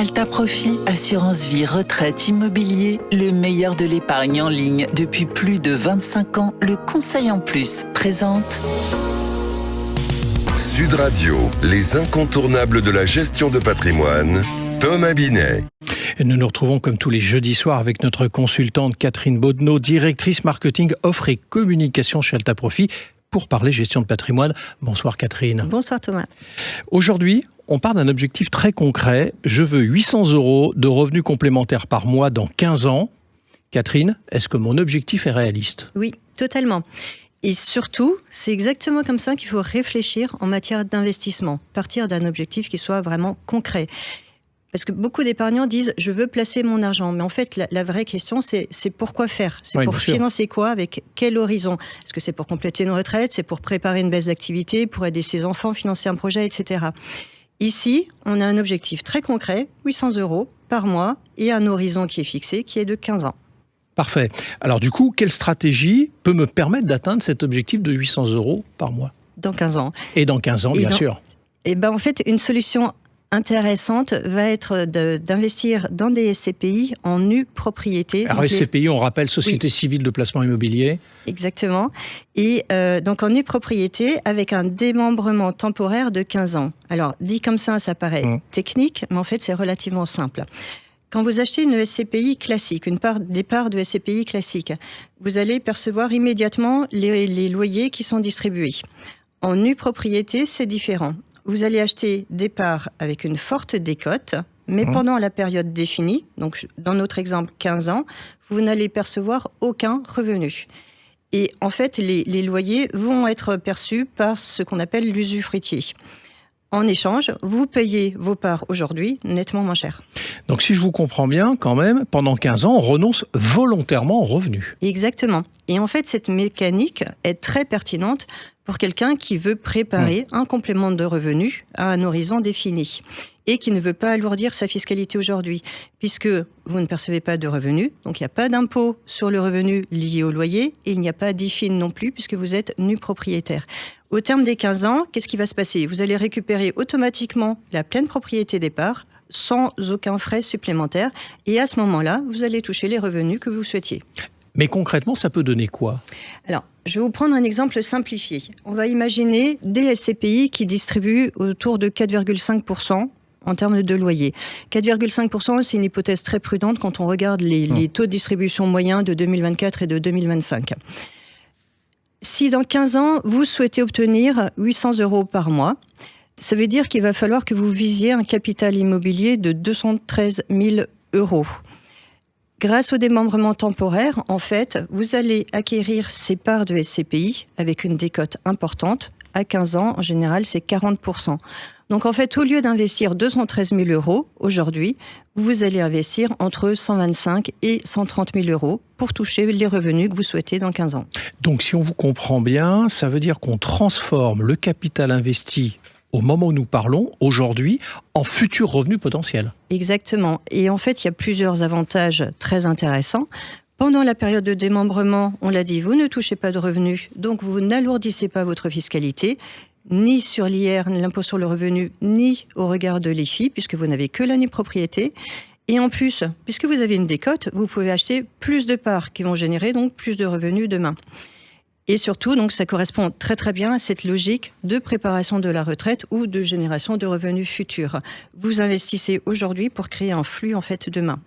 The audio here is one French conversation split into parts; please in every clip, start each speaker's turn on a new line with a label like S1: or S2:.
S1: Alta Profit, assurance vie, retraite, immobilier, le meilleur de l'épargne en ligne depuis plus de 25 ans. Le conseil en plus présente
S2: Sud Radio, les incontournables de la gestion de patrimoine, Thomas Binet.
S3: Et nous nous retrouvons comme tous les jeudis soirs avec notre consultante Catherine Baudenot, directrice marketing, offre et communication chez Alta Profit, pour parler gestion de patrimoine. Bonsoir Catherine.
S4: Bonsoir Thomas.
S3: Aujourd'hui, on part d'un objectif très concret. Je veux 800 € de revenus complémentaires par mois dans 15 ans. Catherine, est-ce que mon objectif est réaliste ?
S4: Oui, totalement. Et surtout, c'est exactement comme ça qu'il faut réfléchir en matière d'investissement. Partir d'un objectif qui soit vraiment concret. Parce que beaucoup d'épargnants disent « je veux placer mon argent ». Mais en fait, la vraie question, c'est pourquoi faire ? C'est pour financer quoi ? Avec quel horizon ? Est-ce que c'est pour compléter une retraite ? C'est pour préparer une baisse d'activité ? Pour aider ses enfants, financer un projet, etc. Ici, on a un objectif très concret, 800 € par mois, et un horizon qui est fixé, qui est de 15 ans.
S3: Parfait. Alors du coup, quelle stratégie peut me permettre d'atteindre cet objectif de 800 € par mois ?
S4: Dans 15 ans.
S3: Et dans 15 ans, bien sûr.
S4: Et ben en fait, une solution intéressante va être d'investir dans des SCPI en nue propriété.
S3: Alors SCPI, on rappelle, Société Civile de Placement Immobilier.
S4: Exactement. Et donc en nue propriété avec un démembrement temporaire de 15 ans. Alors dit comme ça paraît technique, mais en fait c'est relativement simple. Quand vous achetez une SCPI classique, des parts de SCPI classique, vous allez percevoir immédiatement les loyers qui sont distribués. En nue propriété, c'est différent. Vous allez acheter des parts avec une forte décote, mais pendant la période définie, donc dans notre exemple 15 ans, vous n'allez percevoir aucun revenu. Et en fait, les loyers vont être perçus par ce qu'on appelle l'usufruitier. En échange, vous payez vos parts aujourd'hui nettement moins cher.
S3: Donc si je vous comprends bien, quand même, pendant 15 ans, on renonce volontairement aux revenus.
S4: Exactement. Et en fait, cette mécanique est très pertinente pour quelqu'un qui veut préparer un complément de revenus à un horizon défini et qui ne veut pas alourdir sa fiscalité aujourd'hui, puisque vous ne percevez pas de revenus, donc il n'y a pas d'impôt sur le revenu lié au loyer et il n'y a pas d'IFIN non plus, puisque vous êtes nu propriétaire. Au terme des 15 ans, qu'est-ce qui va se passer ? Vous allez récupérer automatiquement la pleine propriété des parts, sans aucun frais supplémentaires, et à ce moment-là, vous allez toucher les revenus que vous souhaitiez.
S3: Mais concrètement, ça peut donner quoi ?
S4: Alors, je vais vous prendre un exemple simplifié. On va imaginer des SCPI qui distribuent autour de 4,5% en termes de loyer. 4,5%, c'est une hypothèse très prudente quand on regarde les taux de distribution moyens de 2024 et de 2025. Si dans 15 ans, vous souhaitez obtenir 800 € par mois, ça veut dire qu'il va falloir que vous visiez un capital immobilier de 213 000 €. Grâce au démembrement temporaire, en fait, vous allez acquérir ces parts de SCPI avec une décote importante. À 15 ans, en général, c'est 40%. Donc, en fait, au lieu d'investir 213 000 € aujourd'hui, vous allez investir entre 125 et 130 000 € pour toucher les revenus que vous souhaitez dans 15 ans.
S3: Donc, si on vous comprend bien, ça veut dire qu'on transforme le capital investi au moment où nous parlons, aujourd'hui, en futur revenu potentiel.
S4: Exactement. Et en fait, il y a plusieurs avantages très intéressants. Pendant la période de démembrement, on l'a dit, vous ne touchez pas de revenus, donc vous n'alourdissez pas votre fiscalité, ni sur l'IR, l'impôt sur le revenu, ni au regard de l'IFI, puisque vous n'avez que la nue propriété. Et en plus, puisque vous avez une décote, vous pouvez acheter plus de parts qui vont générer donc plus de revenus demain. Et surtout, donc, ça correspond très très bien à cette logique de préparation de la retraite ou de génération de revenus futurs. Vous investissez aujourd'hui pour créer un flux en fait demain.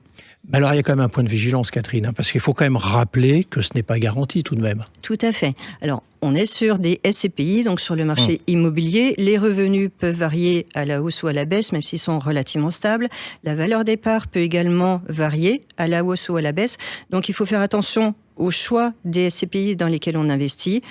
S3: Mais alors il y a quand même un point de vigilance, Catherine, parce qu'il faut quand même rappeler que ce n'est pas garanti tout de même.
S4: Tout à fait. Alors, on est sur des SCPI, donc sur le marché immobilier. Les revenus peuvent varier à la hausse ou à la baisse, même s'ils sont relativement stables. La valeur des parts peut également varier à la hausse ou à la baisse. Donc, il faut faire attention au choix des SCPI dans lesquels on investit.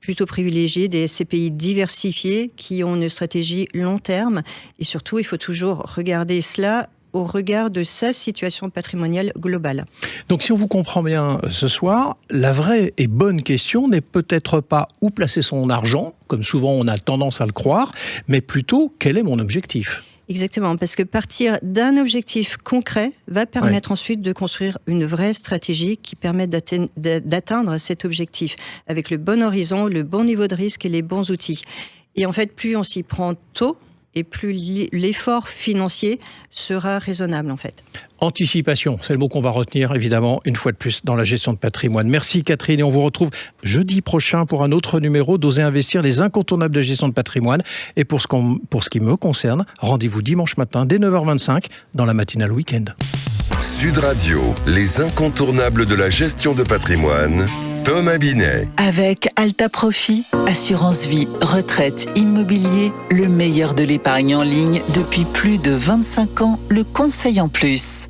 S4: Plutôt privilégier des SCPI diversifiés qui ont une stratégie long terme. Et surtout, il faut toujours regarder cela au regard de sa situation patrimoniale globale.
S3: Donc si on vous comprend bien ce soir, la vraie et bonne question n'est peut-être pas où placer son argent, comme souvent on a tendance à le croire, mais plutôt quel est mon objectif ?
S4: Exactement, parce que partir d'un objectif concret va permettre ensuite de construire une vraie stratégie qui permet d'atteindre cet objectif avec le bon horizon, le bon niveau de risque et les bons outils. Et en fait, plus on s'y prend tôt, et plus l'effort financier sera raisonnable en fait.
S3: Anticipation, c'est le mot qu'on va retenir évidemment une fois de plus dans la gestion de patrimoine. Merci Catherine, et on vous retrouve jeudi prochain pour un autre numéro d'Oser investir, les incontournables de gestion de patrimoine. Et pour ce qui me concerne, rendez-vous dimanche matin dès 9h25 dans la matinale week-end.
S2: Sud Radio, les incontournables de la gestion de patrimoine. Thomas Binet.
S1: Avec Alta Profit, assurance vie, retraite, immobilier, le meilleur de l'épargne en ligne depuis plus de 25 ans, le conseil en plus.